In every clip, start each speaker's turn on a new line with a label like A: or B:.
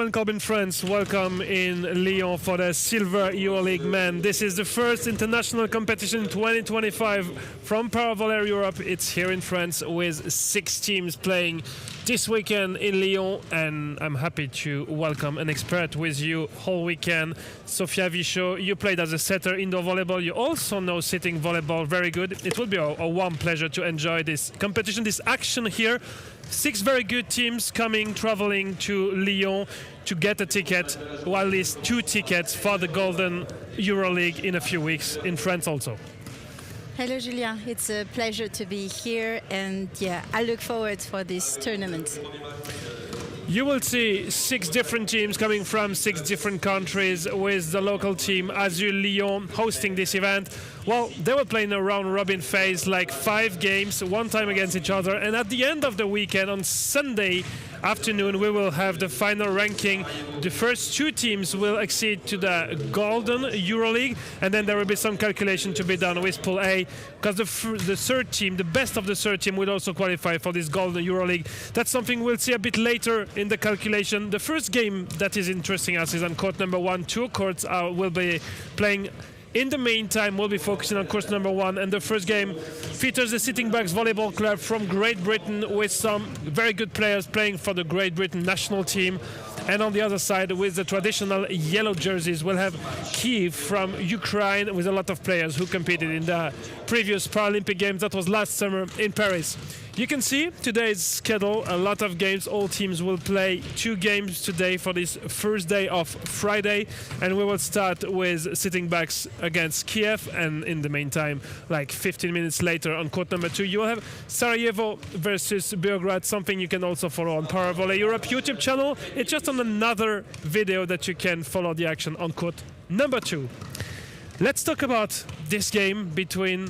A: gentlemen, club in France, welcome in Lyon for the Silver EuroLeague men. This is the first international competition 2025 from Paravolley Europe. It's here in France with 6 teams playing this weekend in Lyon, and I'm happy to welcome an expert with you whole weekend. Sophia Vichot, you played as a setter indoor volleyball. You also know sitting volleyball very good. It will be a warm pleasure to enjoy this competition, this action here. 6 very good teams traveling to Lyon to get a ticket, or at least 2 tickets for the Golden EuroLeague in a few weeks in France also.
B: Hello Julien, it's a pleasure to be here, and I look forward for this tournament.
A: You will see 6 different teams coming from 6 different countries, with the local team Azul Lyon hosting this event. Well, they were playing a round-robin phase, like 5 games, one time against each other, and at the end of the weekend, on Sunday afternoon, we will have the final ranking. The first 2 teams will accede to the Golden EuroLeague, and then there will be some calculation to be done with Pool A, because the third team, the best of the third team, will also qualify for this Golden EuroLeague. That's something we'll see a bit later in the calculation. The first game that is interesting us is on court number 1. 2 courts will be playing. In the meantime, we'll be focusing on course number 1, and the first game features the Sitting Bucks Volleyball Club from Great Britain, with some very good players playing for the Great Britain national team. And on the other side, with the traditional yellow jerseys, we'll have KYIV from Ukraine, with a lot of players who competed in the previous Paralympic Games that was last summer in Paris. You can see today's schedule, a lot of games. All teams will play 2 games today for this first day of Friday, and we will start with Sitting Bucks against Kiev, and in the meantime, like 15 minutes later on court number 2, you will have Sarajevo versus Beograd, something you can also follow on Paravolley Europe YouTube channel. It's just on another video that you can follow the action on court number 2. Let's talk about this game between,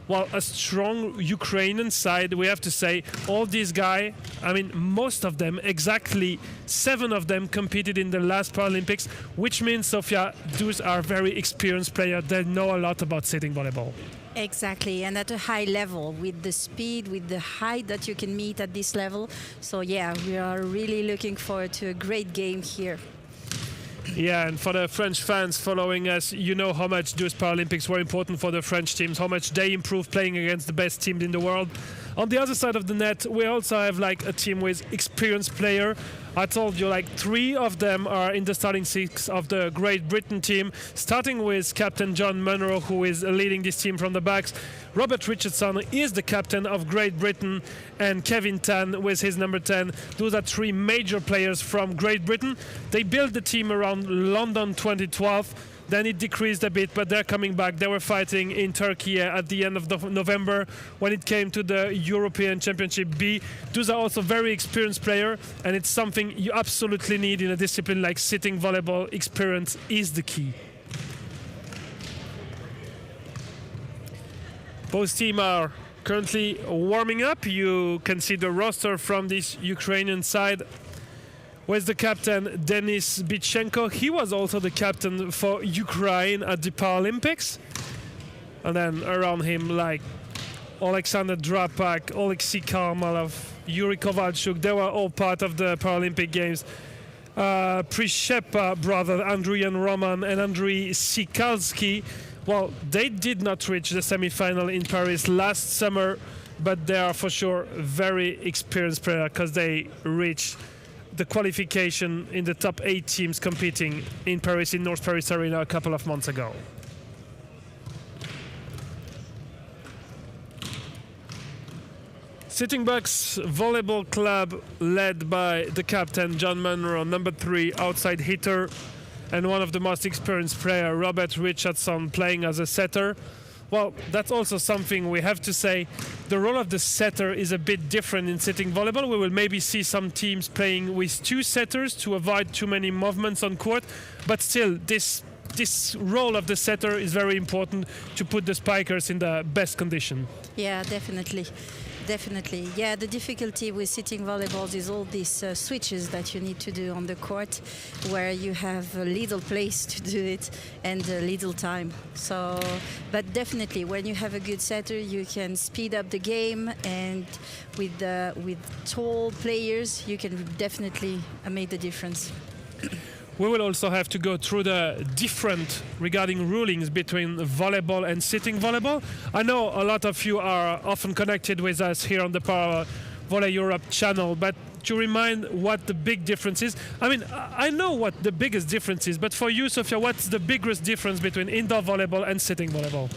A: well, a strong Ukrainian side. We have to say, all these guys, I mean, most of them, exactly 7 of them competed in the last Paralympics, which means, Sofia, those are very experienced players. They know a lot about sitting volleyball.
B: Exactly, and at a high level, with the speed, with the height that you can meet at this level. So yeah, we are really looking forward to a great game here.
A: Yeah, and for the French fans following us, you know how much those Paralympics were important for the French teams, how much they improved playing against the best teams in the world. On the other side of the net, we also have like a team with experienced player. I told you, like 3 of them are in the starting 6 of the Great Britain team, starting with captain John Munro, who is leading this team from the backs. Robert Richardson is the captain of Great Britain, and Kevin Tan with his number 10. Those are 3 major players from Great Britain. They built the team around London 2012. Then it decreased a bit, but they're coming back. They were fighting in Turkey at the end of November when it came to the European Championship B. Those are also very experienced players, and it's something you absolutely need in a discipline like sitting volleyball. Experience is the key. Both teams are currently warming up. You can see the roster from this Ukrainian side, with the captain Denis Bitchenko. He was also the captain for Ukraine at the Paralympics. And then around him, like Alexander Drapak, Oleksiy Karmalov, Yuri Kovalchuk, they were all part of the Paralympic Games. Prishepa brother Andriy and Roman and Andriy Sikalski, well, they did not reach the semi-final in Paris last summer, but they are for sure very experienced players, because they reached the qualification in the top 8 teams competing in Paris, in North Paris Arena, a couple of months ago. Sitting Bucks Volleyball Club, led by the captain John Munro, number 3 outside hitter, and one of the most experienced players, Robert Richardson, playing as a setter. Well, that's also something we have to say. The role of the setter is a bit different in sitting volleyball. We will maybe see some teams playing with 2 setters to avoid too many movements on court, but still, this role of the setter is very important to put the spikers in the best condition.
B: Yeah, definitely. Definitely. Yeah, the difficulty with sitting volleyballs is all these switches that you need to do on the court, where you have a little place to do it and a little time. So, but definitely, when you have a good setter, you can speed up the game, and with tall players, you can definitely make the difference.
A: We will also have to go through the different regarding rulings between volleyball and sitting volleyball. I know a lot of you are often connected with us here on the Paravolley Europe channel, but to remind what the big difference is. I mean, I know what the biggest difference is, but for you, Sofia, what's the biggest difference between indoor volleyball and sitting volleyball?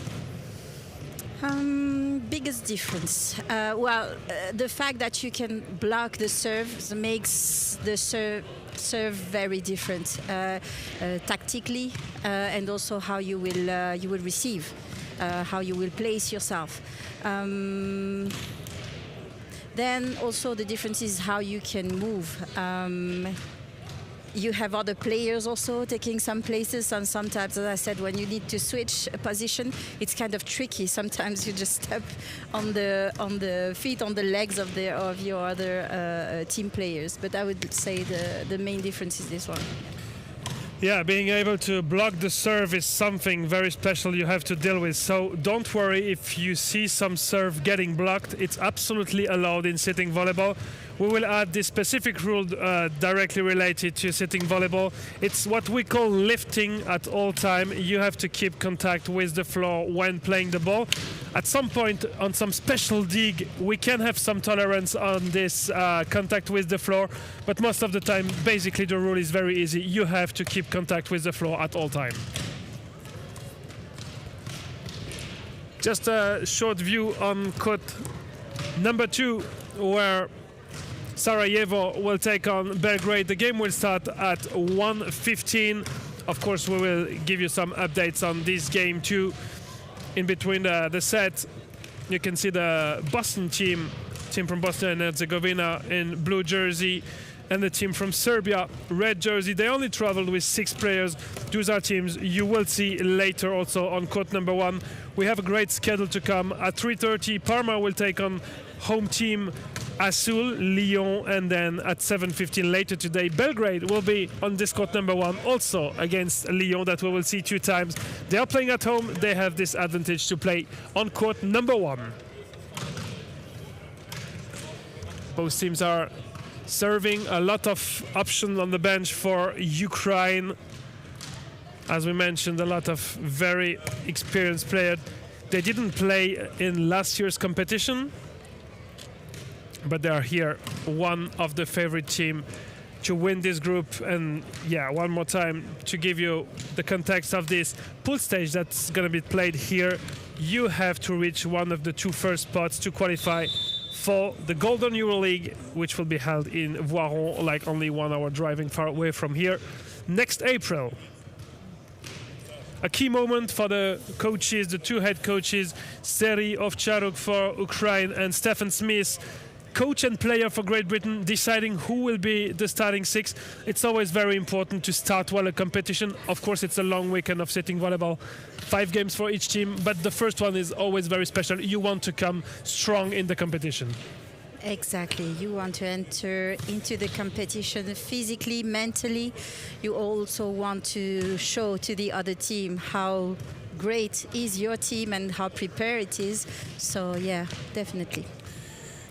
B: Biggest difference. The fact that you can block the serve makes the serve very different tactically, and also how you will receive, how you will place yourself. Then also the difference is how you can move. You have other players also taking some places, and sometimes, as I said, when you need to switch a position, it's kind of tricky. Sometimes you just step on the feet, on the legs of your other team players. But I would say the main difference is this one.
A: Yeah, being able to block the serve is something very special you have to deal with. So don't worry if you see some serve getting blocked. It's absolutely allowed in sitting volleyball. We will add this specific rule directly related to sitting volleyball. It's what we call lifting at all time. You have to keep contact with the floor when playing the ball. At some point on some special dig, we can have some tolerance on this contact with the floor, but most of the time, basically the rule is very easy. You have to keep contact with the floor at all time. Just a short view on court number 2, where Sarajevo will take on Belgrade. The game will start at 1:15. Of course, we will give you some updates on this game too. In between the set, you can see the Boston team from Bosnia and Herzegovina in blue jersey, and the team from Serbia, red jersey. They only traveled with 6 players. Those are teams you will see later also on court number 1. We have a great schedule to come. At 3:30, Parma will take on home team Azul, Lyon, and then at 7:15 later today, Belgrade will be on this court number 1, also against Lyon, that we will see 2 times. They are playing at home. They have this advantage to play on court number 1. Both teams are serving. A lot of options on the bench for Ukraine. As we mentioned, a lot of very experienced players. They didn't play in last year's competition, but they are here, one of the favorite team to win this group. And yeah, one more time to give you the context of this pool stage that's going to be played here. You have to reach one of the 2 first spots to qualify for the Golden EuroLeague, which will be held in Voiron, like only 1 hour driving far away from here, next April. A key moment for the coaches, the 2 head coaches, Seri Ovcharuk for Ukraine and Stefan Smith, coach and player for Great Britain, deciding who will be the starting 6. It's always very important to start well a competition. Of course, it's a long weekend of sitting volleyball, 5 games for each team, but the first one is always very special. You want to come strong in the competition.
B: Exactly. You want to enter into the competition physically, mentally. You also want to show to the other team how great is your team and how prepared it is. So yeah, definitely.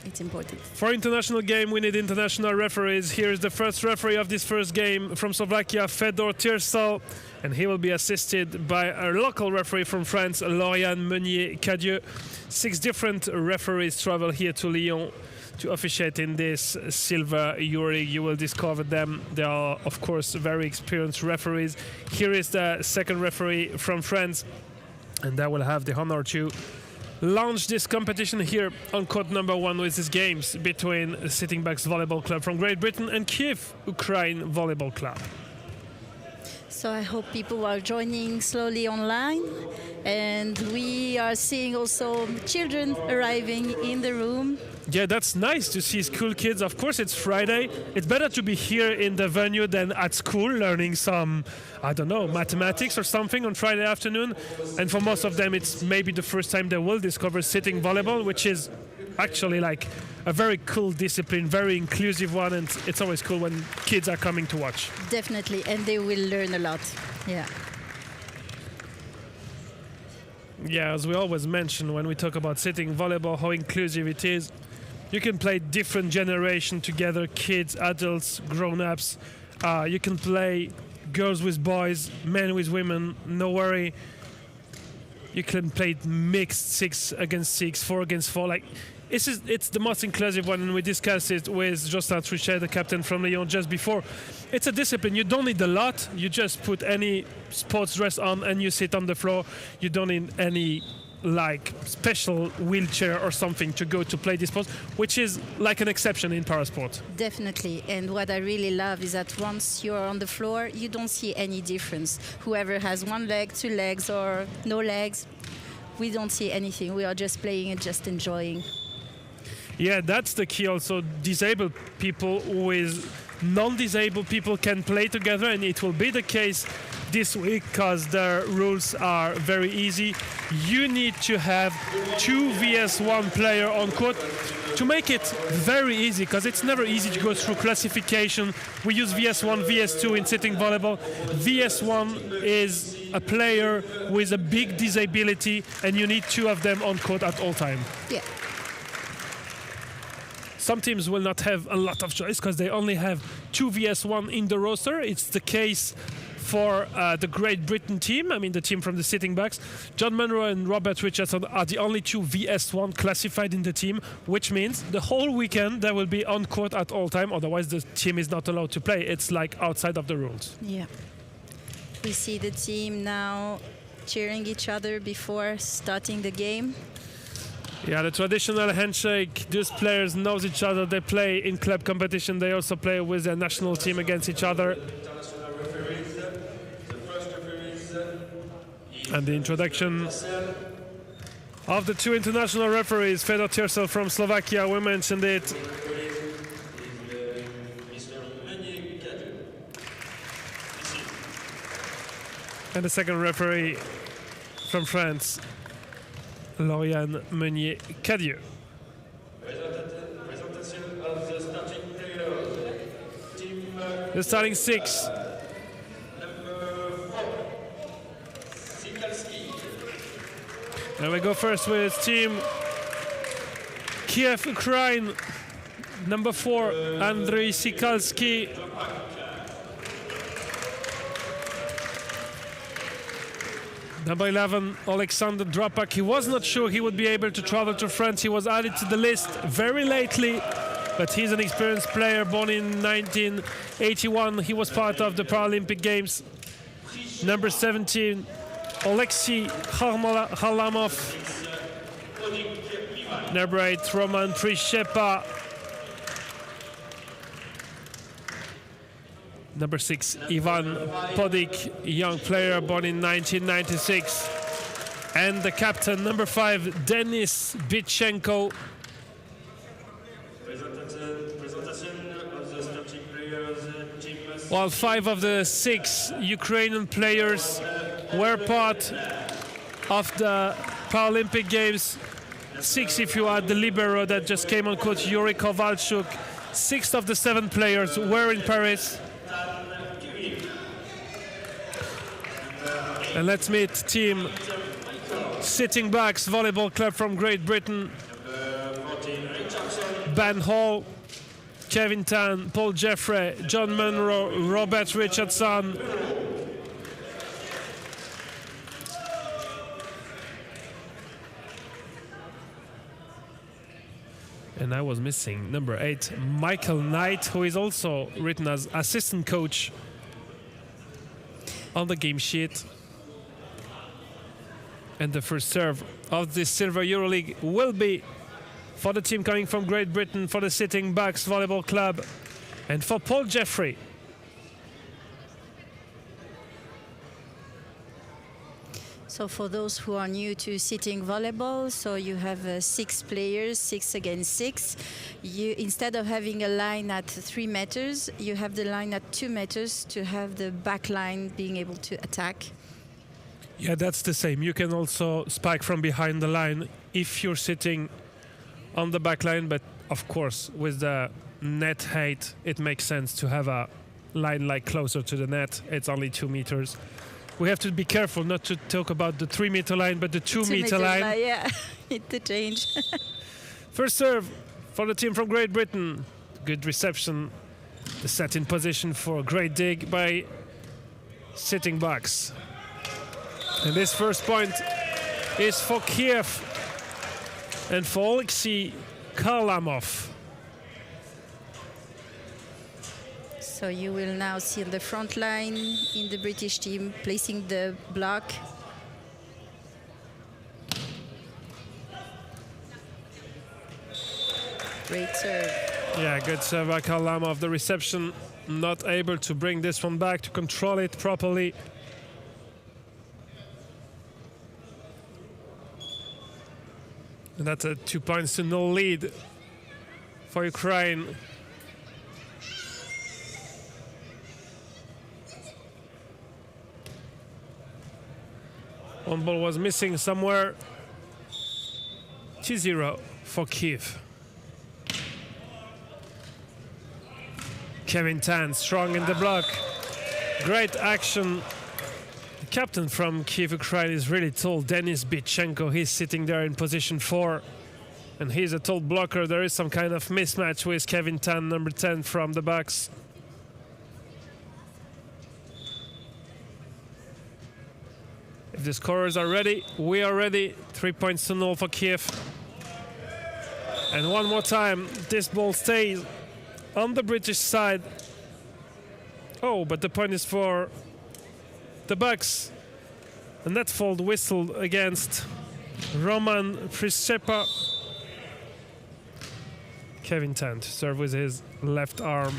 B: It's important.
A: For international game, we need international referees. Here is the first referee of this first game from Slovakia, Fedor Tirsal, and he will be assisted by a local referee from France, Lauriane Meunier-Cadieux. 6 different referees travel here to Lyon to officiate in this Silver EuroLeague. You will discover them. They are, of course, very experienced referees. Here is the second referee from France, and I will have the honor to launch this competition here on court number 1 with these games between Sitting Bucks Volleyball Club from Great Britain and KYIV Ukraine Volleyball Club.
B: So I hope people are joining slowly online, and we are seeing also children arriving in the room.
A: Yeah, that's nice to see school kids. Of course, it's Friday. It's better to be here in the venue than at school learning some, I don't know, mathematics or something on Friday afternoon. And for most of them, it's maybe the first time they will discover sitting volleyball, which is actually like a very cool discipline, very inclusive one, and it's always cool when kids are coming to watch.
B: Definitely, and they will learn a lot. Yeah.
A: Yeah, as we always mention when we talk about sitting volleyball, how inclusive it is. You can play different generations together, kids, adults, grown-ups. You can play girls with boys, men with women, no worry. You can play mixed 6 against 6, 4 against 4. Like, it's the most inclusive one, and we discussed it with Jocelyn Trichet, the captain from Lyon, just before. It's a discipline. You don't need a lot. You just put any sports dress on and you sit on the floor. You don't need any like special wheelchair or something to go to play this sport, which is like an exception in parasport.
B: Definitely. And what I really love is that once you're on the floor, you don't see any difference. Whoever has 1 leg, 2 legs, or no legs, we don't see anything. We are just playing and just enjoying.
A: Yeah, that's the key. Also, disabled people with non-disabled people can play together, and it will be the case this week because the rules are very easy. You need to have 2 vs1 player on court to make it very easy, because it's never easy to go through classification. We use vs1, vs2 in sitting volleyball. Vs1 is a player with a big disability, and you need 2 of them on court at all time.
B: Yeah.
A: Some teams will not have a lot of choice because they only have 2 vs1 in the roster. It's the case for the Great Britain team, I mean the team from the sitting backs. John Munro and Robert Richardson are the only 2 vs1 classified in the team, which means the whole weekend they will be on court at all time, otherwise the team is not allowed to play. It's like outside of the rules.
B: Yeah. We see the team now cheering each other before starting the game.
A: Yeah, the traditional handshake. These players know each other. They play in club competition. They also play with their national team against each other. And the introduction of the 2 international referees, Fedor Tirsel from Slovakia, we mentioned it. And the second referee from France, Lauriane Meunier-Cadieux. The starting 6. And we go first with team KYIV Ukraine, number 4, Andrei Sikalski. Number 11, Alexander Drapak. He was not sure he would be able to travel to France. He was added to the list very lately, but he's an experienced player, born in 1981. He was part of the Paralympic Games. Number 17, Alexei Kharlamov. Number 8, Roman Prishepa. Number 6, Ivan Podik, young player born in 1996. And the captain, number 5, Denis Bitchenko. While 5 of the 6 Ukrainian players were part of the Paralympic Games. 6 if you add the libero that just came on court, Yuri Kovalchuk. 6 of the 7 players were in Paris. And let's meet team Sitting Backs Volleyball Club from Great Britain. Ben Hall, Kevin Tan, Paul Jeffrey, John Munro, Robert Richardson. And I was missing number 8, Michael Knight, who is also written as assistant coach on the game sheet. And the first serve of this Silver EuroLeague will be for the team coming from Great Britain, for the Sitting Backs Volleyball Club, and for Paul Jeffrey.
B: So for those who are new to sitting volleyball, so you have 6 players, 6 against 6. You, instead of having a line at 3 meters, you have the line at 2 meters to have the back line being able to attack.
A: Yeah, that's the same. You can also spike from behind the line if you're sitting on the back line, but of course with the net height it makes sense to have a line like closer to the net. It's only 2 meters. We have to be careful not to talk about the 3 meter line, but the 2 meter line.
B: Yeah, need to change.
A: First serve for the team from Great Britain. Good reception The set in position for a great dig by sitting box. And this first point is for KYIV and for Alexei Karlamov.
B: So you will now see on the front line in the British team placing the block. Great serve.
A: Yeah, good serve by Karlamov. The reception not able to bring this one back to control it properly. And that's a 2-0 lead for Ukraine. One ball was missing somewhere. 2-0 for KYIV. Kevin Tan strong in the block. Great action. The captain from KYIV Ukraine is really tall, Denis Bitchenko. He's sitting there in position 4. And he's a tall blocker. There is some kind of mismatch with Kevin Tan, number 10 from the box. If the scorers are ready, we are ready. 3-0 for KYIV. And one more time, this ball stays on the British side. Oh, but the point is for the Bucks. And that fault whistled against Roman Priscepa. Kevin Tan to serve with his left arm.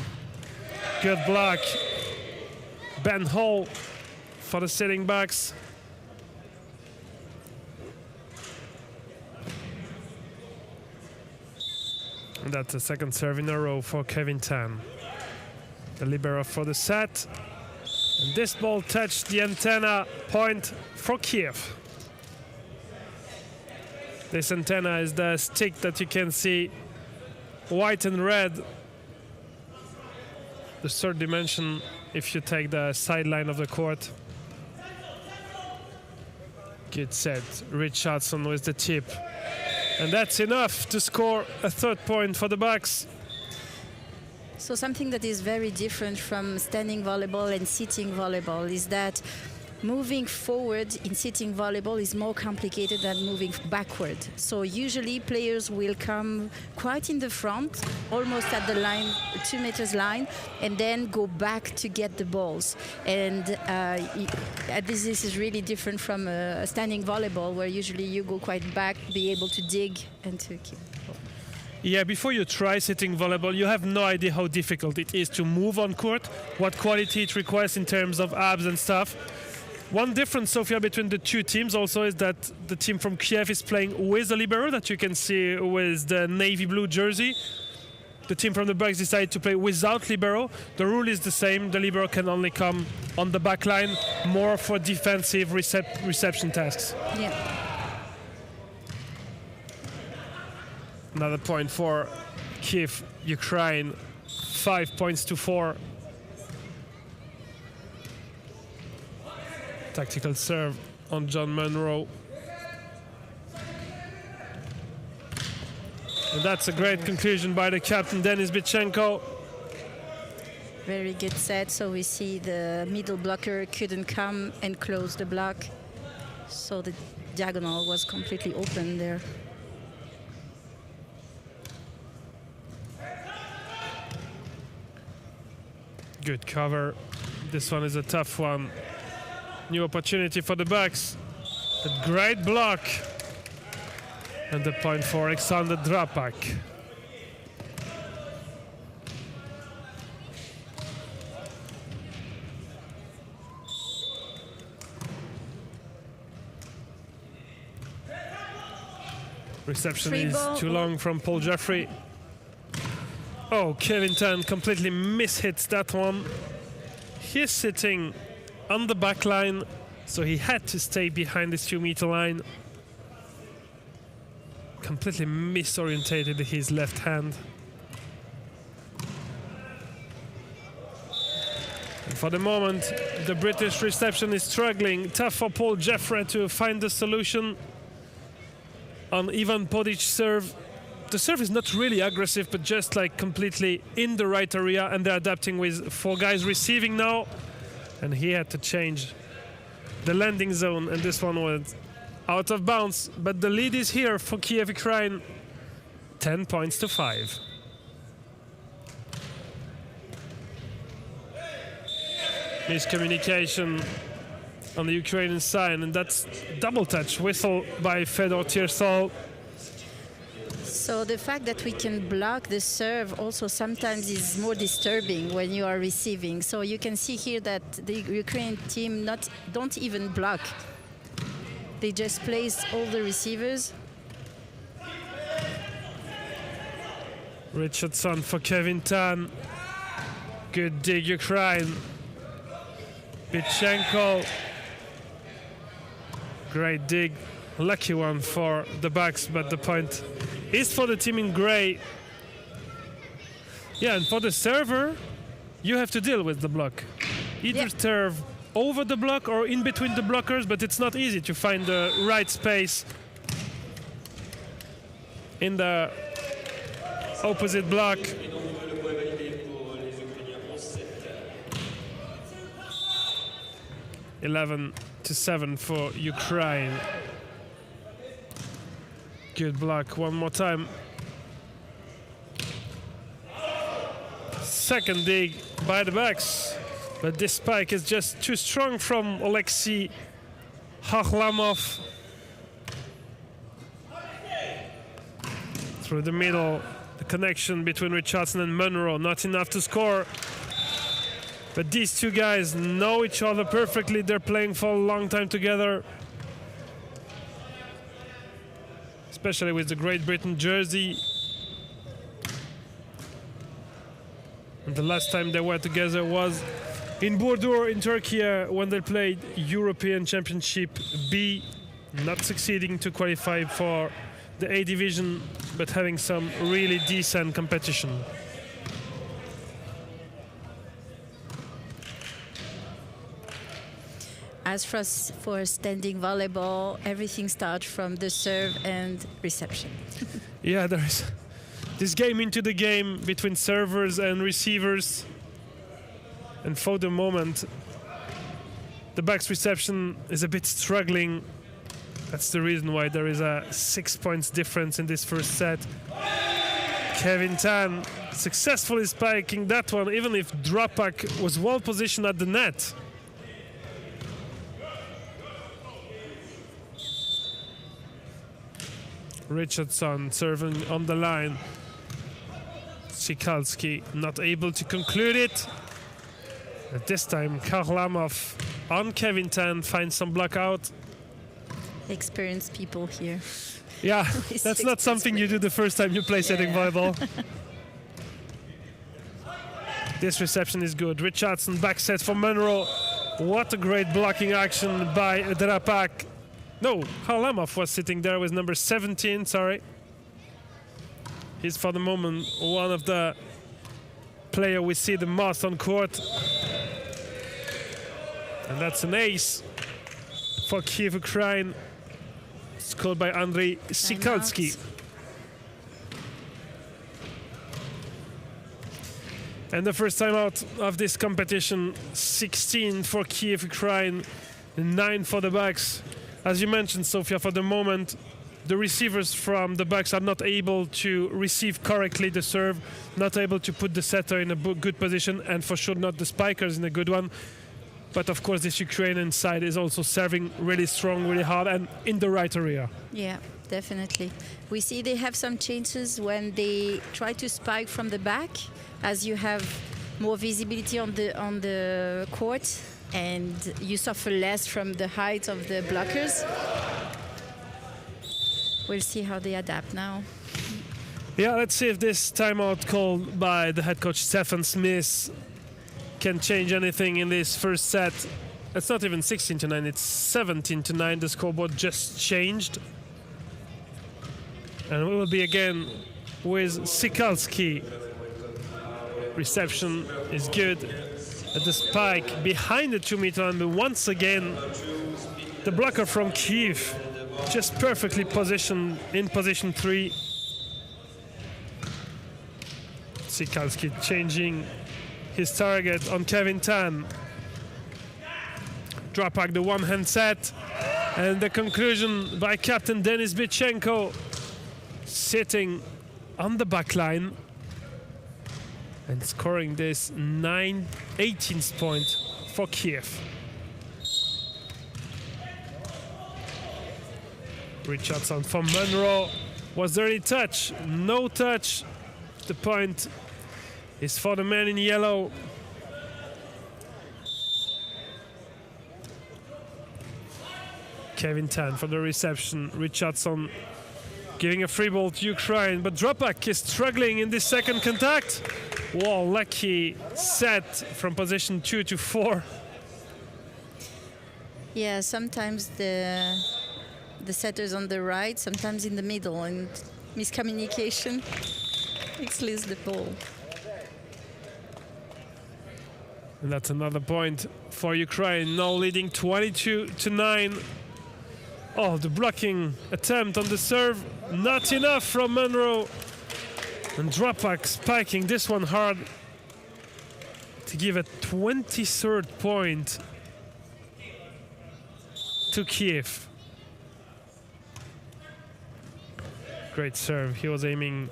A: Good block. Ben Hall for the sitting Bucks. And that's the second serve in a row for Kevin Tan. The libero for the set. And this ball touched the antenna, point for KYIV. This antenna is the stick that you can see, white and red. The third dimension if you take the sideline of the court. Good set, Richardson with the tip. And that's enough to score a third point for the Bucks.
B: So something that is very different from standing volleyball and sitting volleyball is that moving forward in sitting volleyball is more complicated than moving backward. So usually players will come quite in the front, almost at the line, 2 meters line, and then go back to get the balls. And this is really different from a standing volleyball, where usually you go quite back, be able to dig and to keep the ball.
A: Yeah, before you try sitting volleyball, you have no idea how difficult it is to move on court, what quality it requires in terms of abs and stuff. One difference, Sofia, between the two teams also is that the team from KYIV is playing with a libero that you can see with the navy blue jersey. The team from the Bucks decided to play without libero. The rule is the same. The libero can only come on the back line, more for defensive reception tasks.
B: Yeah.
A: Another point for KYIV Ukraine, 5-4. Tactical serve on John Munro. And that's a great conclusion by the captain, Denis Bitchenko.
B: Very good set. So we see the middle blocker couldn't come and close the block. So the diagonal was completely open there.
A: Good cover. This one is a tough one. New opportunity for the Bucks. A great block. And the point for Alexander Drapak. Reception is too long from Paul Jeffrey. Oh, Kevin Tan completely mishits that one. He's sitting on the back line, so he had to stay behind this 2-meter line. Completely misorientated his left hand. And for the moment, the British reception is struggling. Tough for Paul Jeffrey to find the solution on Ivan Podic's serve. the serve is not really aggressive, but just like completely in the right area, and they're adapting with 4 guys receiving now. And he had to change the landing zone, and this one was out of bounds. But the lead is here for KYIV Ukraine, 10 points to 5. Miscommunication on the Ukrainian side, and that's double touch whistle by Fedor Tirsol.
B: So the fact that we can block the serve also sometimes is more disturbing when you are receiving. So you can see here that the Ukrainian team don't even block. They just place all the receivers.
A: Richardson for Kevin Tan. Good dig, Ukraine. Bichenko. Great dig. Lucky one for the backs, but the point is for the team in gray. Yeah, and for the server, you have to deal with the block. Either serve over the block or in between the blockers, but it's not easy to find the right space in the opposite block. (11-7) for Ukraine. Good block one more time. Second dig by the backs, but this spike is just too strong from Alexei Hakhlamov. Through the middle, the connection between Richardson and Munro, not enough to score. But these two guys know each other perfectly. They're playing for a long time together, especially with the Great Britain jersey. And the last time they were together was in Burdur in Turkey when they played European Championship B, not succeeding to qualify for the A division, but having some really decent competition.
B: As for standing volleyball, everything starts from the serve and reception.
A: Yeah, there is this game into the game between servers and receivers. And for the moment, the back's reception is a bit struggling. That's the reason why there is a 6 points difference in this first set. Kevin Tan successfully spiking that one, even if Drapak was well positioned at the net. Richardson serving on the line. Sikalski not able to conclude it. At this time, Karlamov on Kevin Tan finds some block out.
B: Experienced people here.
A: Yeah, that's not something you do the first time you play setting volleyball. This reception is good. Richardson back set for Munro. What a great blocking action by Drapak. No, Karlamov was sitting there with number 17, sorry. He's for the moment one of the players we see the most on court. And that's an ace for KYIV Ukraine. Scored by Andrei Sikalski. And the first time out of this competition, 16 for KYIV Ukraine, 9 for the backs. As you mentioned, Sofia, for the moment, the receivers from the backs are not able to receive correctly the serve, not able to put the setter in a good position, and for sure not the spikers in a good one. But of course, this Ukrainian side is also serving really strong, really hard, and in the right area.
B: Yeah, definitely. We see they have some chances when they try to spike from the back, as you have more visibility on the court, and you suffer less from the height of the blockers. We'll see how they adapt now.
A: Yeah, let's see if this timeout called by the head coach Stefan Smith can change anything in this first set. It's not even 16-9, it's 17-9. The scoreboard just changed. And we will be again with Sikalski. Reception is good. At the spike behind the 2-meter line, but once again, the blocker from KYIV just perfectly positioned in position 3. Sikalski changing his target on Kevin Tan. Drop back the one-hand set. And the conclusion by captain Denis Bichenko, sitting on the back line and scoring this 18th point for Kyiv. Richardson from Monroe. Was there any touch? No touch. The point is for the man in yellow. Kevin Tan for the reception. Richardson giving a free ball to Ukraine, but Dropak is struggling in this second contact. Wow, lucky set from position 2 to 4.
B: Yeah, sometimes the setters on the right, sometimes in the middle, and miscommunication makes lose the ball.
A: And that's another point for Ukraine, now leading 22-9. Oh, the blocking attempt on the serve, not enough from Monroe. And Dropak spiking this one hard to give a 23rd point to Kyiv. Great serve. He was aiming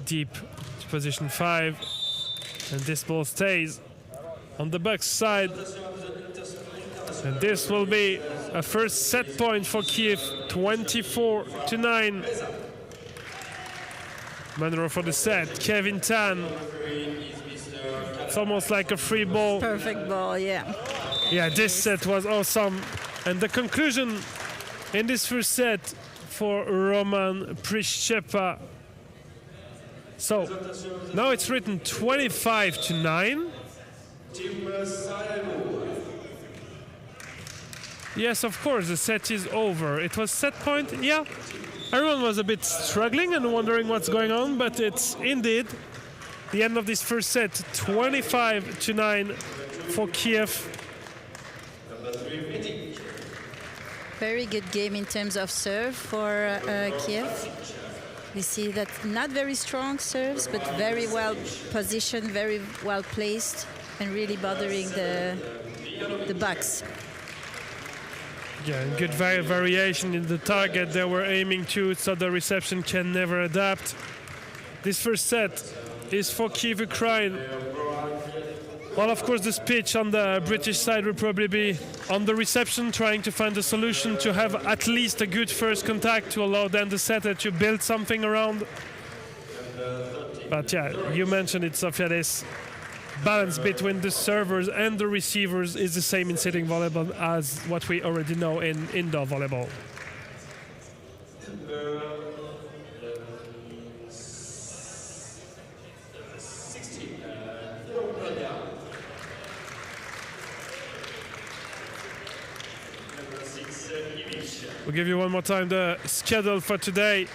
A: deep to position 5. And this ball stays on the Bucks side. And this will be a first set point for Kyiv, 24-9. Monroe for the set. Kevin Tan. It's almost like a free ball.
B: Perfect ball, yeah.
A: Yeah, this set was awesome. And the conclusion in this first set for Roman Prishchepa. So now it's written 25-9. Yes, of course, the set is over. It was set point, yeah. Everyone was a bit struggling and wondering what's going on, but it's indeed the end of this first set, 25-9 for Kyiv.
B: Very good game in terms of serve for Kyiv. We see that not very strong serves, but very well positioned, very well placed, and really bothering the Bucks.
A: Yeah, and good variation in the target they were aiming to, so the reception can never adapt. This first set is for Kyiv, Ukraine. Well, of course, this pitch on the British side will probably be on the reception, trying to find a solution to have at least a good first contact to allow then the setter to build something around. But yeah, you mentioned it, Sofia, this balance between the servers and the receivers is the same in sitting volleyball as what we already know in indoor volleyball. We'll give you one more time the schedule for today.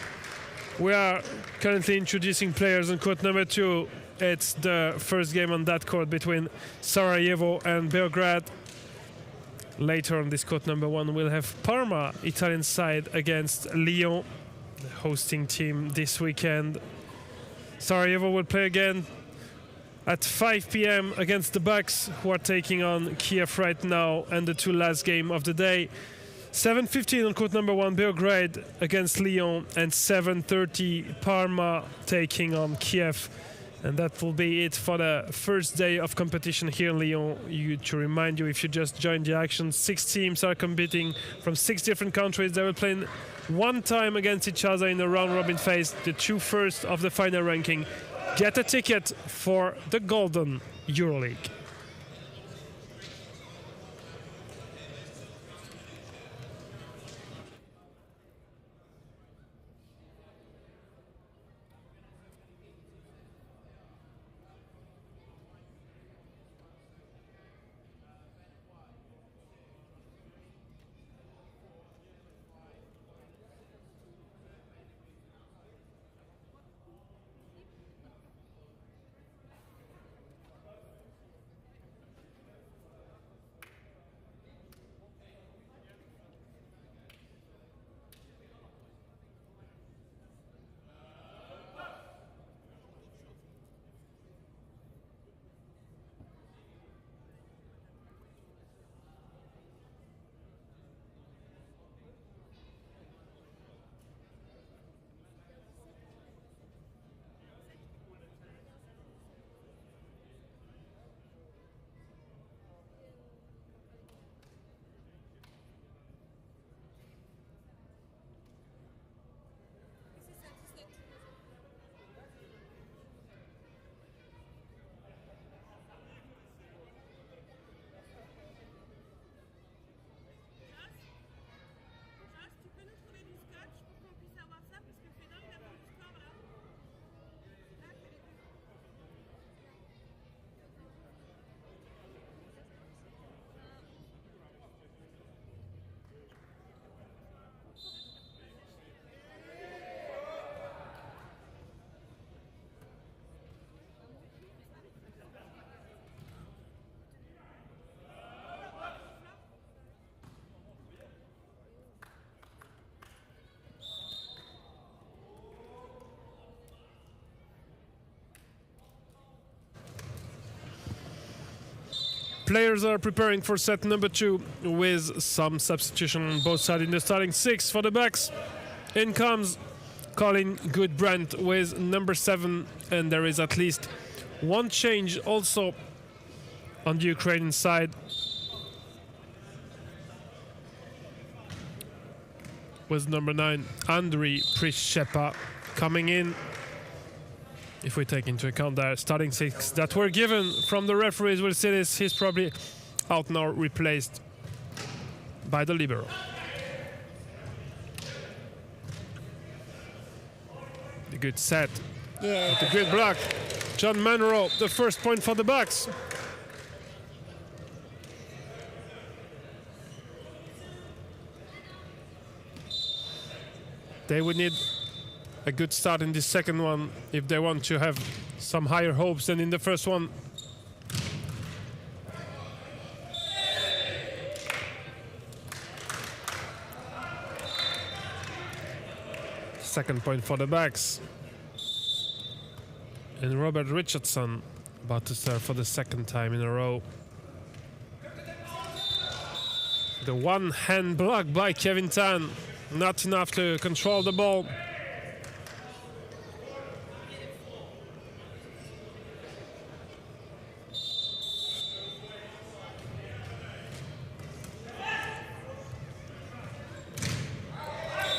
A: We are currently introducing players on court number 2. It's the first game on that court between Sarajevo and Beograd. Later on this court number 1, we'll have Parma, Italian side, against Lyon, the hosting team this weekend. Sarajevo will play again at 5 p.m. against the Bucks, who are taking on Kyiv right now, and the 2 last game of the day. 7:15 on court number 1, Beograd against Lyon, and 7:30 Parma taking on Kyiv. And that will be it for the first day of competition here in Lyon. To remind you, if you just joined the action, 6 teams are competing from 6 different countries. They will play one time against each other in a round-robin phase. The 2 first of the final ranking get a ticket for the Golden EuroLeague. Players are preparing for set number 2 with some substitution on both sides in the starting 6 for the Bucks. In comes Colin Goodbrand with number 7, and there is at least one change also on the Ukrainian side. With number 9, Andriy Prishepa coming in. If we take into account the starting 6 that were given from the referees, we'll see this. He's probably out now, replaced by the libero. The good set.
B: Yeah.
A: The good block. John Munro, the first point for the Bucks. They would need a good start in this second one if they want to have some higher hopes than in the first one. Second point for the Bucks. And Robert Richardson about to serve for the second time in a row. The one-hand block by Kevin Tan. Not enough to control the ball.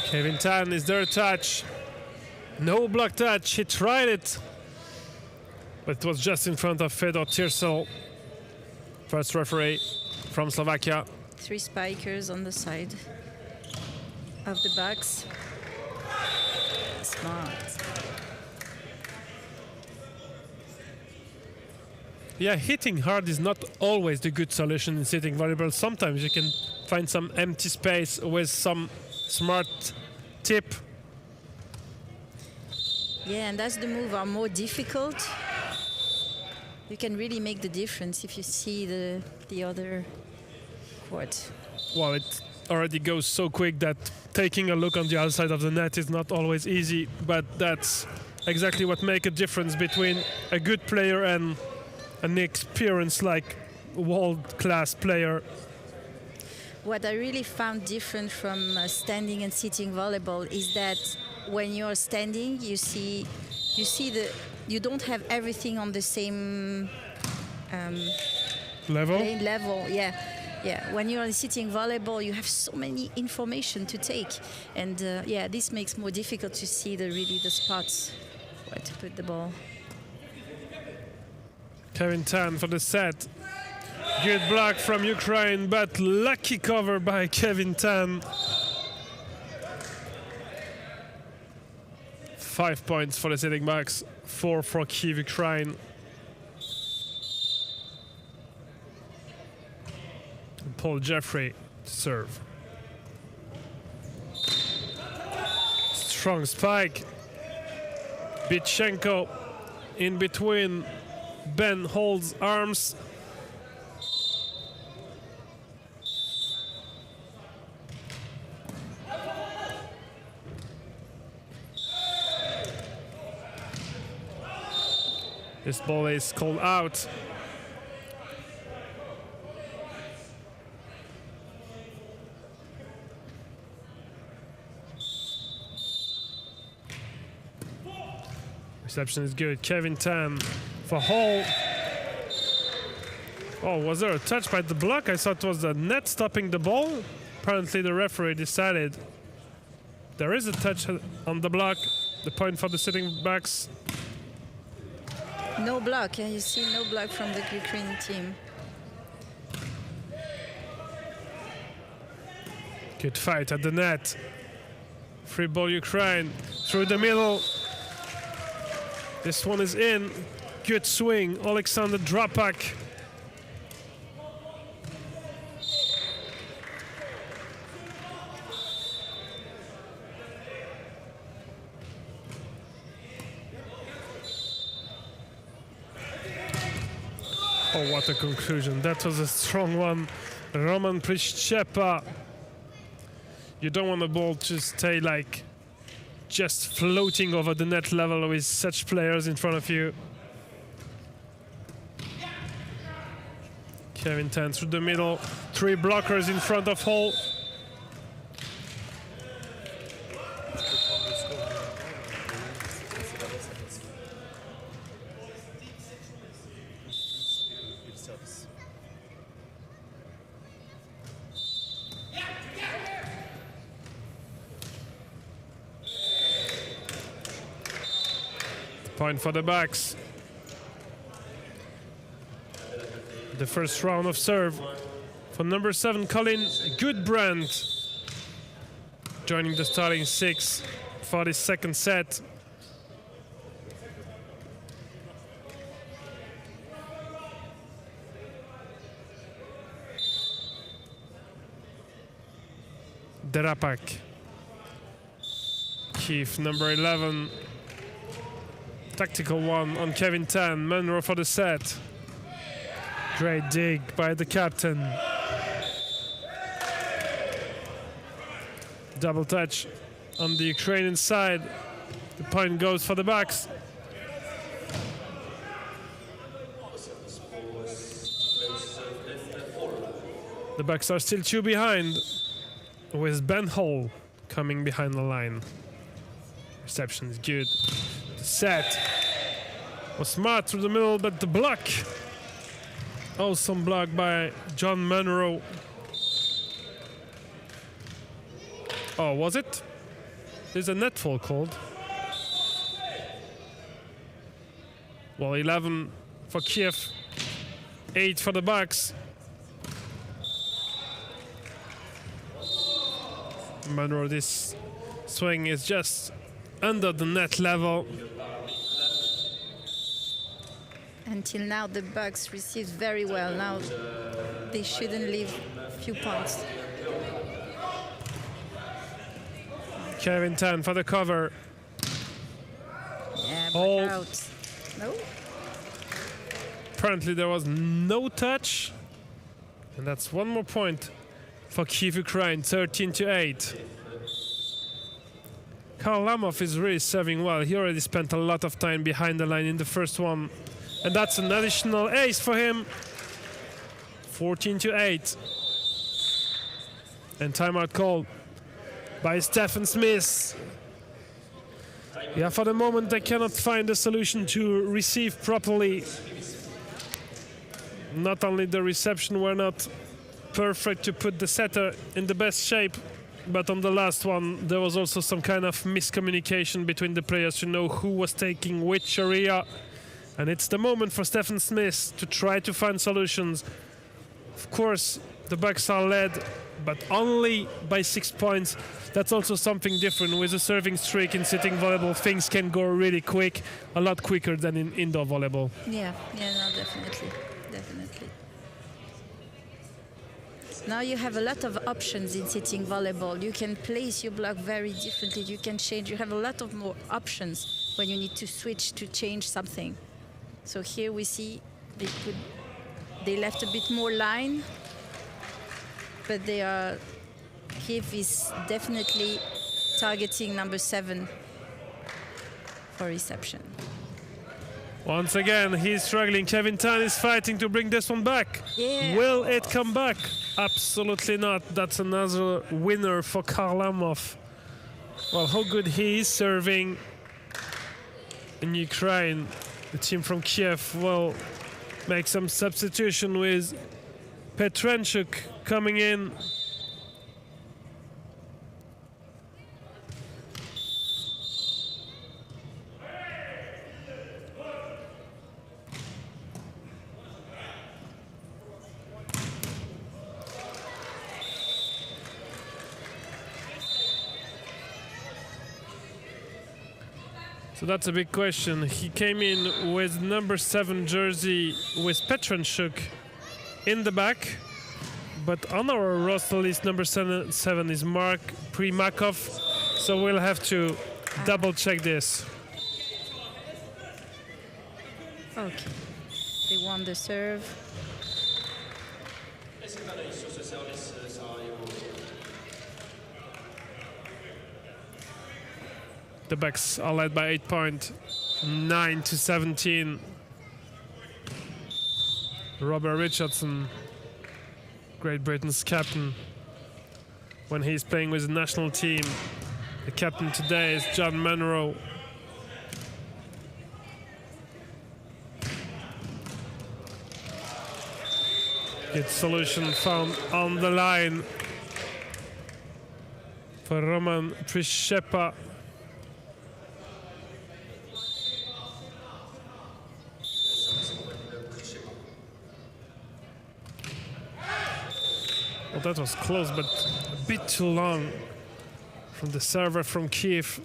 A: Kevin Tan, is there a touch? No block touch, he tried it. But it was just in front of Fedor Tirsel. First referee from Slovakia.
B: 3 spikers on the side of the Bucks. Smart.
A: Yeah, hitting hard is not always the good solution in sitting volleyball. Sometimes you can find some empty space with some smart tip.
B: Yeah, and as the moves are more difficult, you can really make the difference if you see the other court.
A: Well, it already goes so quick that taking a look on the other side of the net is not always easy, but that's exactly what makes a difference between a good player and an experienced, like, world-class player.
B: What I really found different from standing and sitting volleyball is that when you're standing, you don't have everything on the same
A: Level?
B: level. Yeah. Yeah, when you're sitting volleyball, you have so many information to take, and yeah, this makes more difficult to see the spots where to put the ball.
A: Kevin Tan for the set. Good block from Ukraine, but lucky cover by Kevin Tan. 5 points for the sitting Bucks, 4 for KYIV Ukraine. Paul Jeffrey to serve. Strong spike. Bitchenko in between. Ben holds arms. This ball is called out. Reception is good. Kevin Tan for Hall. Oh, was there a touch by the block? I thought it was the net stopping the ball. Apparently the referee decided there is a touch on the block. The point for the sitting Bucks.
B: No block, yeah, you see no block from the Ukrainian team.
A: Good fight at the net. Free ball Ukraine through the middle. This one is in. Good swing. Alexander Drapak. Oh, what a conclusion. That was a strong one. Roman Prishepa. You don't want the ball to stay like just floating over the net level with such players in front of you. Kevin Tan through the middle. 3 blockers in front of Hall. Point for the backs. The first round of serve for number 7, Colin Goodbrand, joining the starting 6 for this second set. Derapak. KYIV, number 11. Tactical one on Kevin Tan. Munro for the set. Great dig by the captain. Double touch on the Ukrainian side. The point goes for the backs. The backs are still 2 behind, with Ben Hall coming behind the line. Reception is good. Set was smart through the middle, but the block, awesome block by John Munro. Oh, was it? There's a net fall called. Well, 11 for KYIV, 8 for the backs. Munro, this swing is just under the net level.
B: Until now, the Bucks received very well. Now they shouldn't leave few points.
A: Kevin Tan for the cover.
B: Yeah,
A: Oh.
B: out. No.
A: Apparently there was no touch. And that's 1 more point for KYIV Ukraine, 13-8. Kharlamov is really serving well. He already spent a lot of time behind the line in the first one. And that's an additional ace for him. 14-8. And timeout call by Stephen Smith. Yeah, for the moment they cannot find a solution to receive properly. Not only the reception were not perfect to put the setter in the best shape, but on the last one there was also some kind of miscommunication between the players to know who was taking which area. And it's the moment for Stephen Smith to try to find solutions. Of course, the Bucks are led, but only by 6 points. That's also something different. With a serving streak in sitting volleyball, things can go really quick, a lot quicker than in indoor volleyball.
B: Yeah, no, definitely. Definitely. Now you have a lot of options in sitting volleyball. You can place your block very differently. You can change. You have a lot of more options when you need to switch to change something. So here we see they left a bit more line, but KYIV is definitely targeting number 7 for reception.
A: Once again, he's struggling. Kevin Tan is fighting to bring this one back.
B: Yeah.
A: Will it come back? Absolutely not. That's another winner for Kharlamov. Well, how good he is serving in Ukraine. The team from KYIV will make some substitution with Petrenchuk coming in. So that's a big question. He came in with number 7 jersey with Petrenchuk in the back, but on our roster list, number 7 is Mark Primakov, so we'll have to double check this.
B: Okay, they won the serve.
A: The backs are led by 8 points, 9-17. Robert Richardson Great Britain's captain when he's playing with the national team. The captain today is John Munro. Good solution found on the line for Roman Przyczepa. Well, that was close, but a bit too long from the server from KYIV.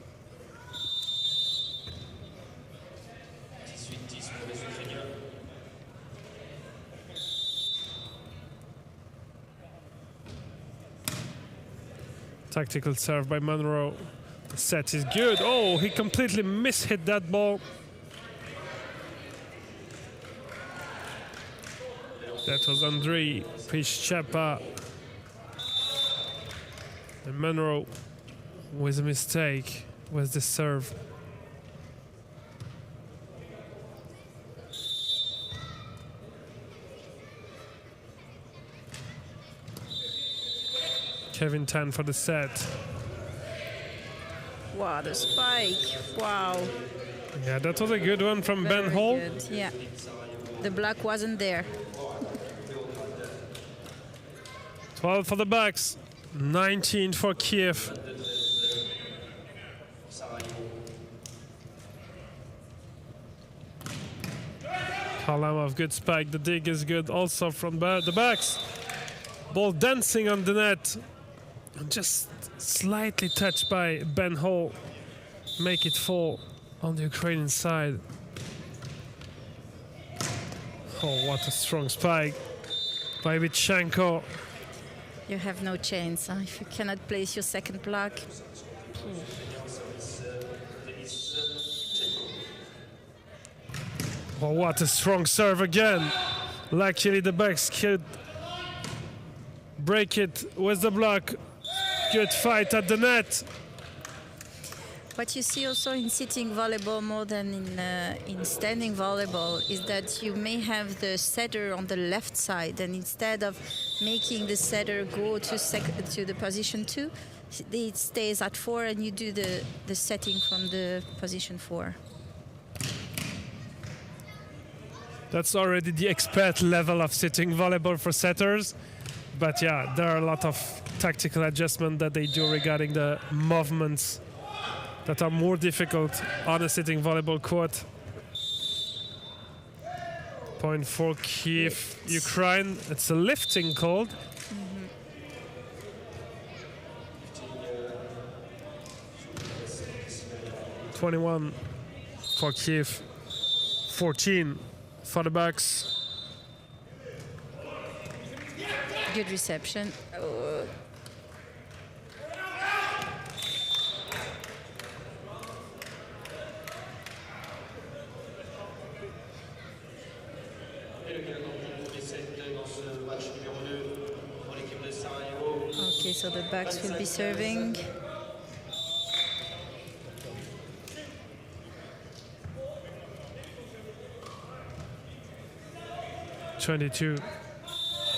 A: Tactical serve by Munro. The set is good. Oh, he completely mishit that ball. That was Andrei Przyczepa. And Munro with a mistake with the serve. Kevin Tan for the set.
B: Wow, the spike. Wow.
A: Yeah, that was a good one from
B: Very
A: Ben Hall.
B: good. Yeah. The block wasn't there.
A: 12 for the Bucks, 19 for KYIV. Kharlamov, good spike. The dig is good also from the Bucks. Ball dancing on the net. Just slightly touched by Ben Hall. Make it fall on the Ukrainian side. Oh, what a strong spike by Vichenko.
B: You have no chance if you cannot place your second block.
A: Oh, what a strong serve again. Luckily, the Bucks could break it with the block. Good fight at the net.
B: What you see also in sitting volleyball more than in standing volleyball is that you may have the setter on the left side, and instead of making the setter go to the position 2, it stays at 4, and you do the setting from the position 4.
A: That's already the expert level of sitting volleyball for setters. But yeah, there are a lot of tactical adjustments that they do regarding the movements that are more difficult on a sitting volleyball court. Point for KYIV, Ukraine. It's a lifting called. 21 for KYIV, 14 for the Bucks.
B: Good reception. Oh. Okay, so the Bucks will be serving.
A: (22)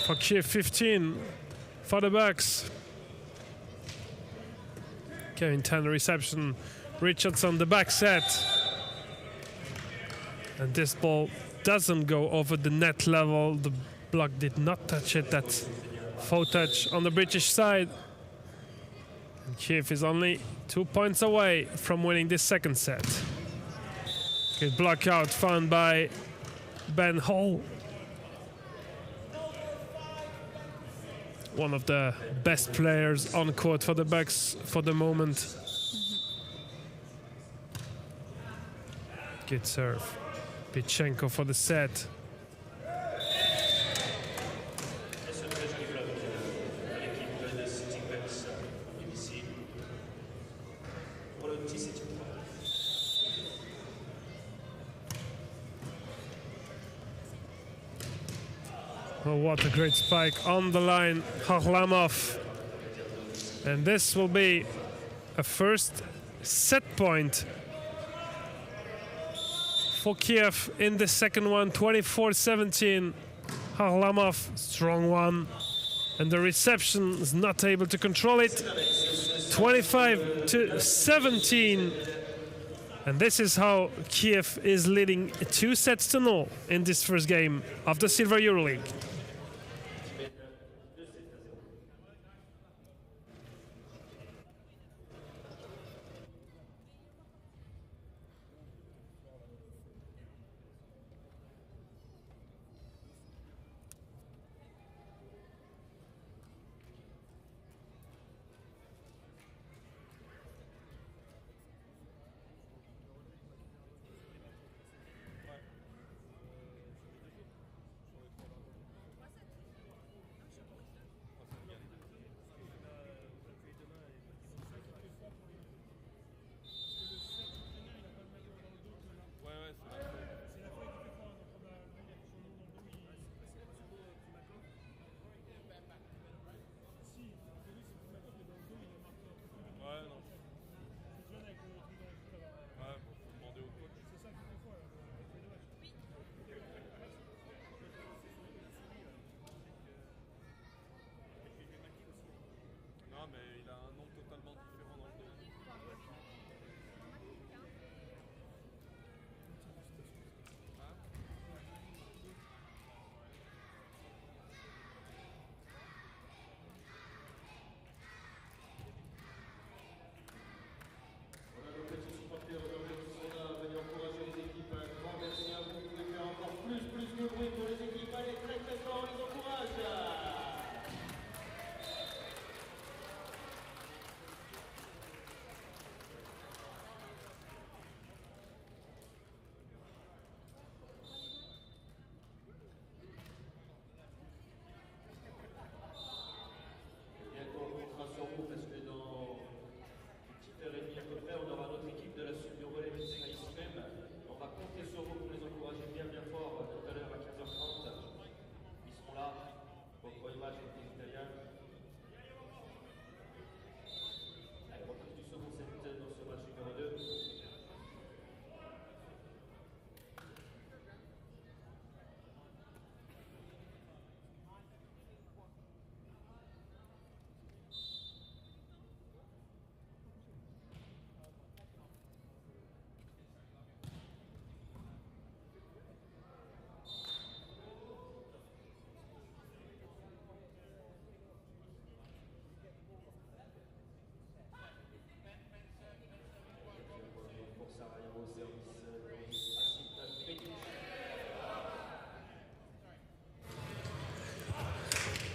A: for KYIV, 15 for the Bucks. Kevin Tan reception. Richardson the back set. And this ball doesn't go over the net level. The block did not touch it. That's faux touch on the British side. And KYIV is only 2 points away from winning this second set. Good block out found by Ben Hall. One of the best players on court for the Bucks for the moment. Good serve. Vichenko for the set. Oh, what a great spike on the line, Kharlamov. And this will be a first set point for KYIV in the second one, 24-17. Kharlamov, strong one. and the reception is not able to control it. 25-17. And this is how KYIV is leading 2-0 in this first game of the Silver EuroLeague.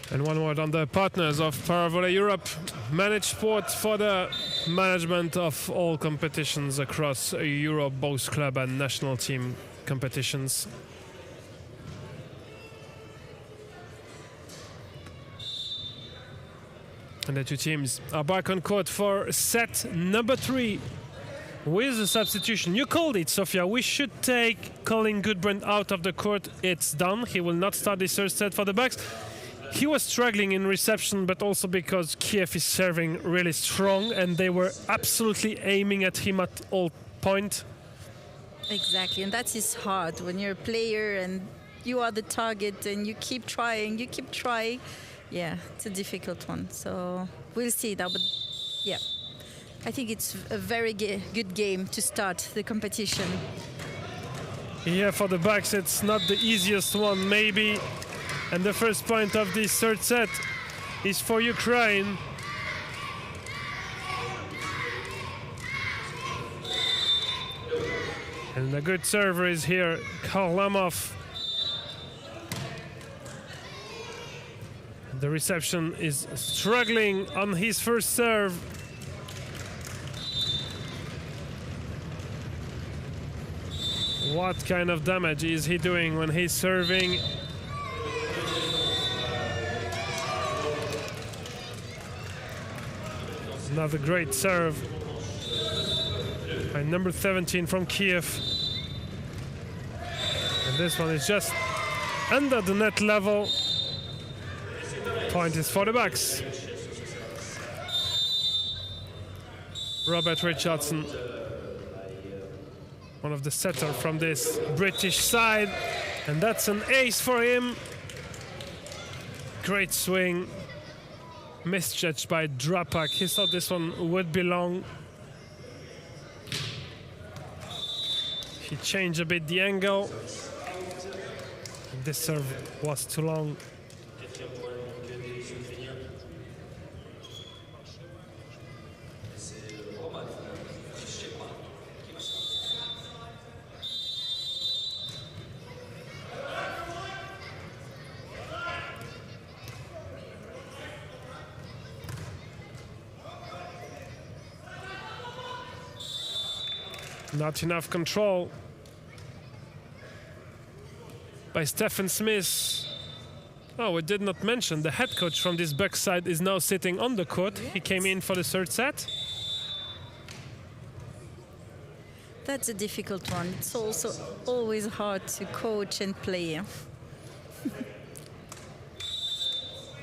A: And one word on the partners of Paravolley Europe, managed sport for the management of all competitions across Europe, both club and national team competitions. And the two teams are back on court for set number 3 with a substitution. You called it, Sofia. We should take Colin Goodbrand out of the court. It's done. He will not start this third set for the Bucks. He was struggling in reception, but also because KYIV is serving really strong and they were absolutely aiming at him at all point.
B: Exactly, and that is hard when you're a player and you are the target and you keep trying. Yeah, it's a difficult one. So we'll see that, but yeah. I think it's a very good game to start the competition.
A: Yeah, for the Bucks, it's not the easiest one, maybe. And the first point of this third set is for Ukraine. And a good server is here, Kharlamov. The reception is struggling on his first serve. What kind of damage is he doing when he's serving? Another great serve by number 17 from KYIV. And this one is just under the net level. Point is for the Bucks. Robert Richardson, one of the setters from this British side, and that's an ace for him. Great swing misjudged by Drapak. He thought this one would be long. He changed a bit the angle. This serve was too long. Not enough control by Stephen Smith. Oh, we did not mention the head coach from this Bucks side is now sitting on the court. Yes. He came in for the third set.
B: That's a difficult one. It's also always hard to coach and play.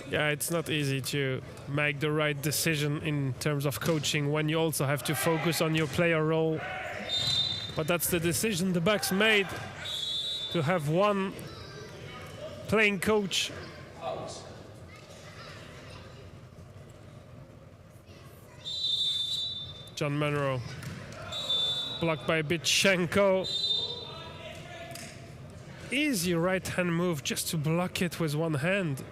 A: Yeah, it's not easy to make the right decision in terms of coaching when you also have to focus on your player role. But that's the decision the Bucks made, to have one playing coach. John Munro, blocked by Bitchenko. Easy right-hand move just to block it with one hand.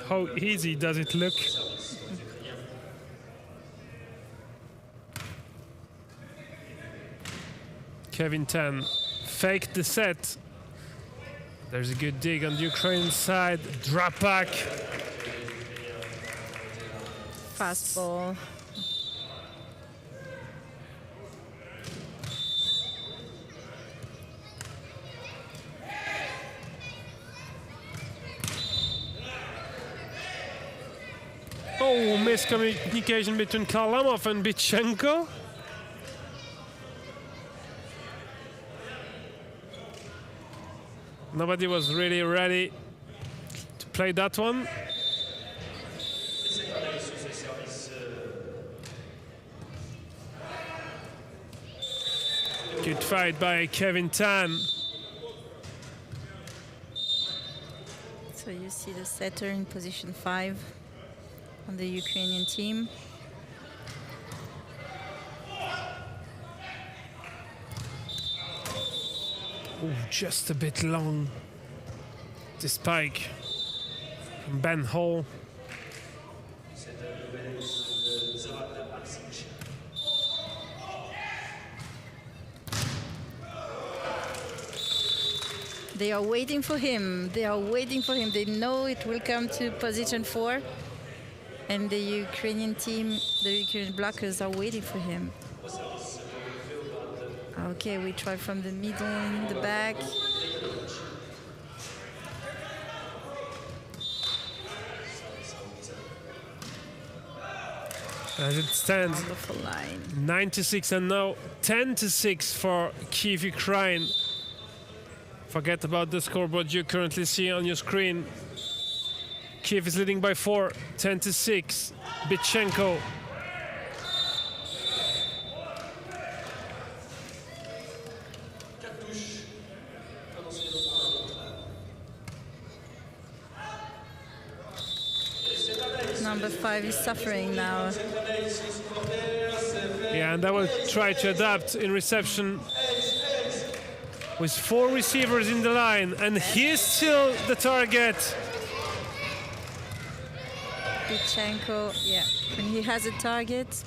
A: How easy does it look? Kevin Tan faked the set. There's a good dig on the Ukrainian side. Drop back.
B: Fast ball.
A: Oh, miscommunication between Karlamov and Bitchenko. Nobody was really ready to play that one. Good fight by Kevin Tan.
B: So you see the setter in position 5 on the Ukrainian team.
A: Ooh, just a bit long. The spike from Ben Hall.
B: They are waiting for him. They are waiting for him. They know it will come to position 4. And the Ukrainian team, the Ukrainian blockers are waiting for him. Okay, we try from the middle in the back.
A: As it stands, 96 and now 10-6 for KYIV Ukraine. Forget about the scoreboard you currently see on your screen. KYIV is leading by 4, 10-6. Bitchenko.
B: Number 5 is suffering now.
A: Yeah, and I will try to adapt in reception with 4 receivers in the line, and he is still the target.
B: Bitchenko, yeah, when he has a target,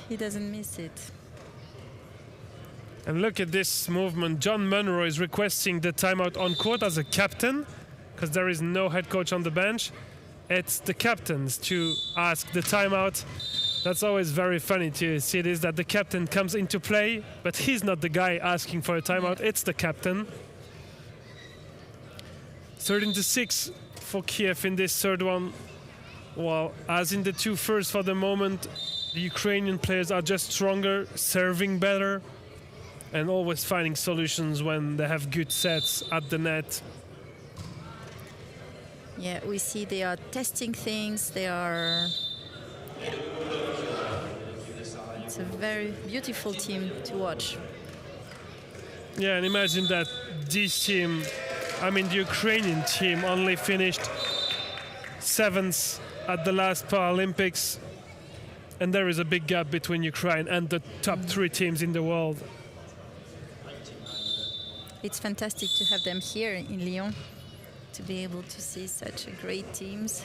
B: he doesn't miss it.
A: And look at this movement. John Munro is requesting the timeout on court as a captain, because there is no head coach on the bench. It's the captains to ask the timeout. That's always very funny to see this, that the captain comes into play, but he's not the guy asking for a timeout, it's the captain. 13-6 for KYIV in this third one. Well, as in the 2 first for the moment, the Ukrainian players are just stronger, serving better, and always finding solutions when they have good sets at the net.
B: Yeah, we see they are testing things, they are... Yeah. It's a very beautiful team to watch.
A: Yeah, and imagine that this team, I mean the Ukrainian team, only finished 7th at the last Paralympics, and there is a big gap between Ukraine and the top 3 teams in the world.
B: It's fantastic to have them here in Lyon, to be able to see such great teams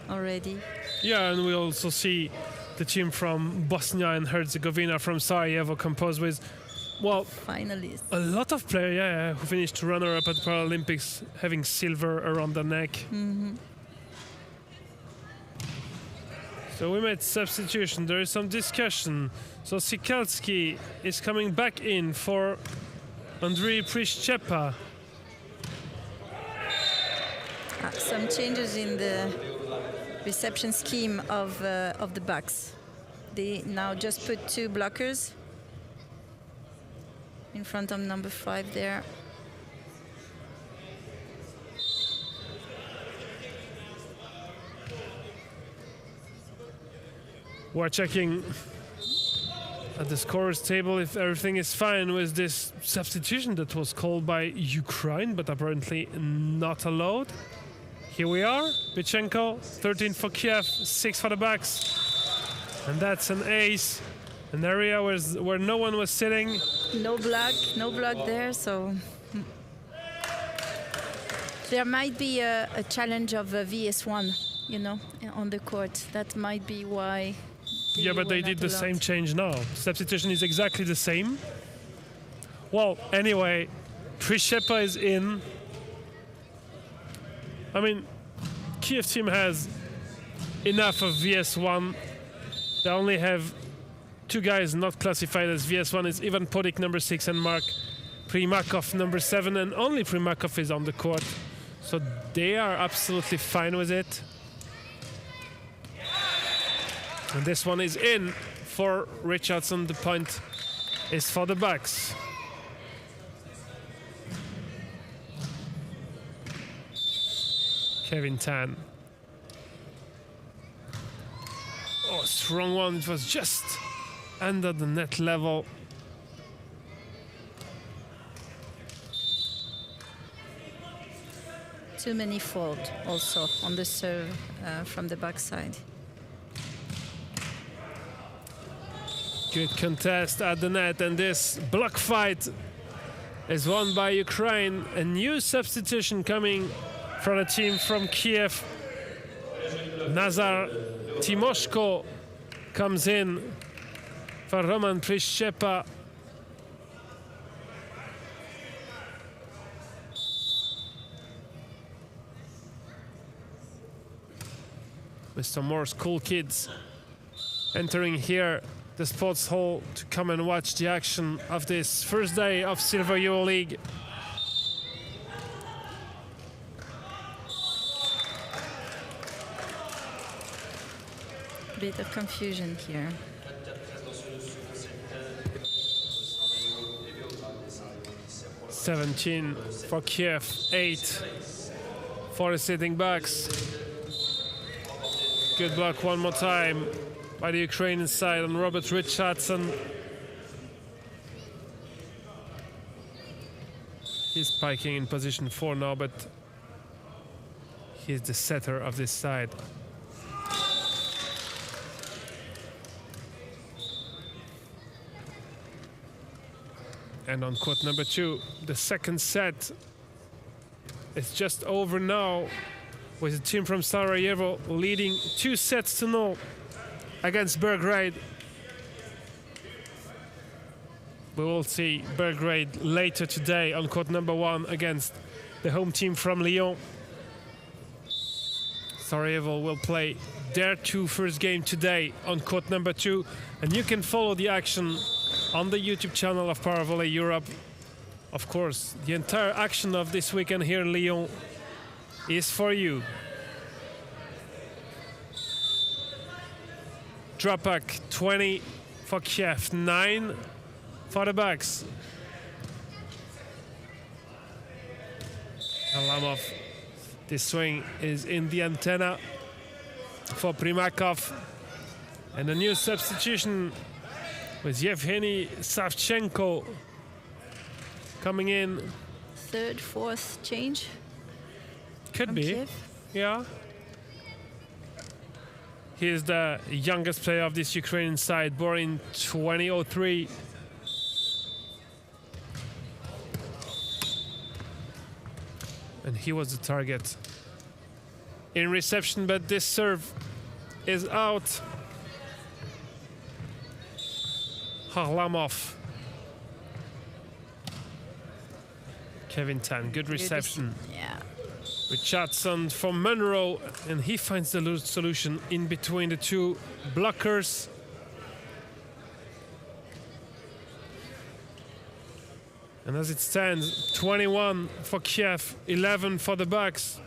B: already.
A: Yeah, and we also see the team from Bosnia and Herzegovina, from Sarajevo, composed with, well,
B: Finalists.
A: a lot of players, who finished runner-up at the Paralympics, having silver around the neck. So we made substitution. There is some discussion. So Sikalski is coming back in for Andriy Prishchepa.
B: Some changes in the reception scheme of the Bucks. They now just put 2 blockers in front of number 5 there.
A: We're checking at the scorers table if everything is fine with this substitution that was called by Ukraine, but apparently not allowed. Here we are, Bichenko, 13 for Kiev, 6 for the Bucks. And that's an ace, an area where no one was sitting.
B: No block there, so there might be a challenge of VS1, you know, on the court. That might be why.
A: Yeah, but they did the same change now. Substitution is exactly the same. Well, anyway, Prishchepa is in. I mean, Kiev team has enough of VS1. They only have 2 guys not classified as VS1. It's Ivan Podik, number 6, and Mark Primakov, number 7, and only Primakov is on the court. So they are absolutely fine with it. And this one is in for Richardson. The point is for the Bucks. Kevin Tan. Oh, strong one. It was just under the net level.
B: Too many fault also on the serve from the backside.
A: Good contest at the net, and this block fight is won by Ukraine. A new substitution coming from a team from Kiev. Nazar Timoshko comes in for Roman Prishchepa. With some more school kids entering here the sports hall to come and watch the action of this first day of Silver EuroLeague.
B: Bit of confusion here.
A: $17 for Kiev, 8 for the sitting Bucks. Good block one more time by the Ukrainian side on Robert Richardson. He's spiking in position 4 now, but he's the setter of this side. And on court number 2, the second set is just over now, with the team from Sarajevo leading 2-0 against Belgrade. We will see Belgrade later today on court number 1 against the home team from Lyon. Sarajevo will play their first game today on court number 2, and you can follow the action on the YouTube channel of Paravolley Europe. Of course, the entire action of this weekend here in Lyon is for you. Drop back 20 for Kiev, 9 for the Bucks. Alamov, this swing is in the antenna for Primakov. And a new substitution with Yevgeny Savchenko coming in.
B: Third, fourth change.
A: Could be,
B: Kiev.
A: yeah. He is the youngest player of this Ukrainian side, born in 2003. And he was the target in reception, but this serve is out. Harlamov. Kevin Tan, good reception.
B: Yeah.
A: Richardson from Monroe, and he finds the solution in between the two blockers. And as it stands, 21 for Kyiv, 11 for the Bucks.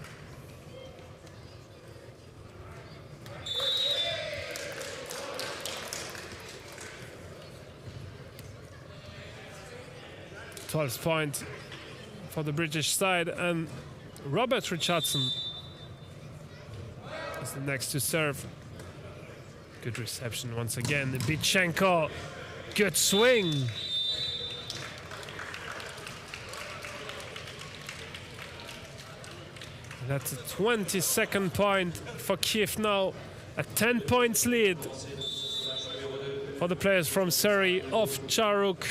A: Twelfth point for the British side, and Robert Richardson is the next to serve. Good reception once again. Bichenko, good swing. That's a 22nd point for Kyiv now. A 10 points lead for the players from Surrey off Charuk.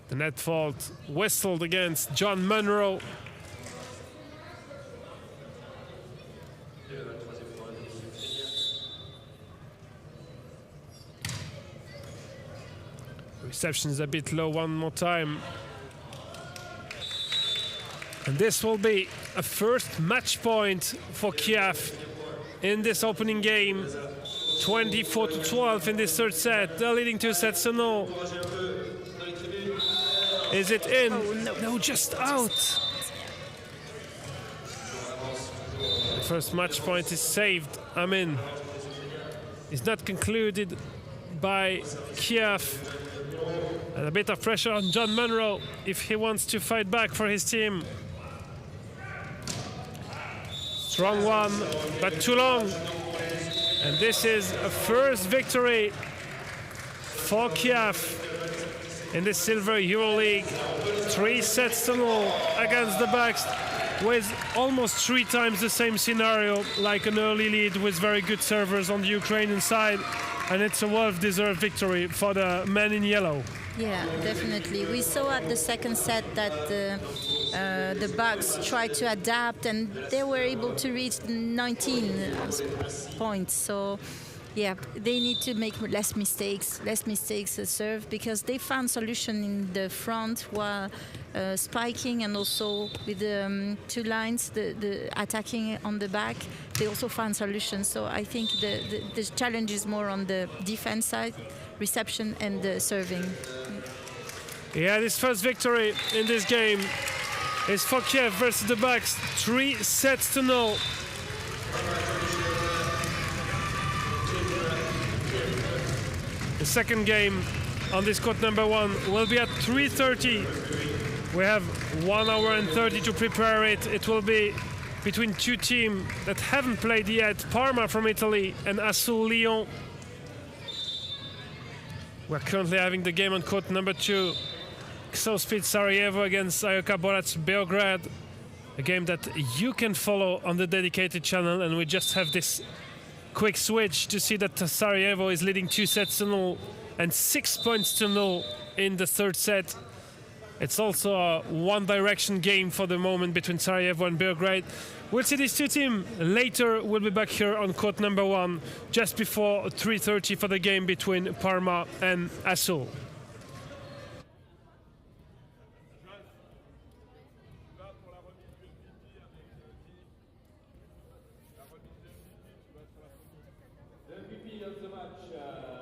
A: The net fault whistled against John Monroe. Reception is a bit low one more time. And this will be a first match point for Kyiv in this opening game. 24-12 in this third set. They're leading 2 sets to 0. Is it in?
B: Oh, no.
A: No, just out. The first match point is saved. Amin is not concluded by Kyiv. And a bit of pressure on John Monroe if he wants to fight back for his team. Strong one, but too long. And this is a first victory for Kyiv in the Silver EuroLeague. 3 sets to 0 against the Bucks, with almost 3 times the same scenario, like an early lead with very good servers on the Ukrainian side. And it's a well-deserved victory for the men in yellow.
B: Yeah, definitely. We saw at the second set that the Bucks tried to adapt, and they were able to reach 19 points. So, yeah, they need to make less mistakes at serve, because they found solution in the front while spiking, and also with the 2 lines, the attacking on the back. They also found solutions. So I think the challenge is more on the defense side, reception and the serving.
A: Yeah, this first victory in this game is for Kyiv versus the Bucks. 3 sets to 0. The second game on this court number 1 will be at 3:30. We have 1 hour and 30 to prepare it. It will be between 2 teams that haven't played yet, Parma from Italy and Assul Lyon. We're currently having the game on court number 2. Speed Sarajevo against Ajoka Borac Beograd. A game that you can follow on the dedicated channel, and we just have this quick switch to see that Sarajevo is leading 2 sets to 0 and 6 points to 0 in the third set. It's also a one-direction game for the moment between Sarajevo and Belgrade. We'll see these 2 teams later. We'll be back here on court number 1 just before 3:30 for the game between Parma and Assul.
C: The MVP of the match,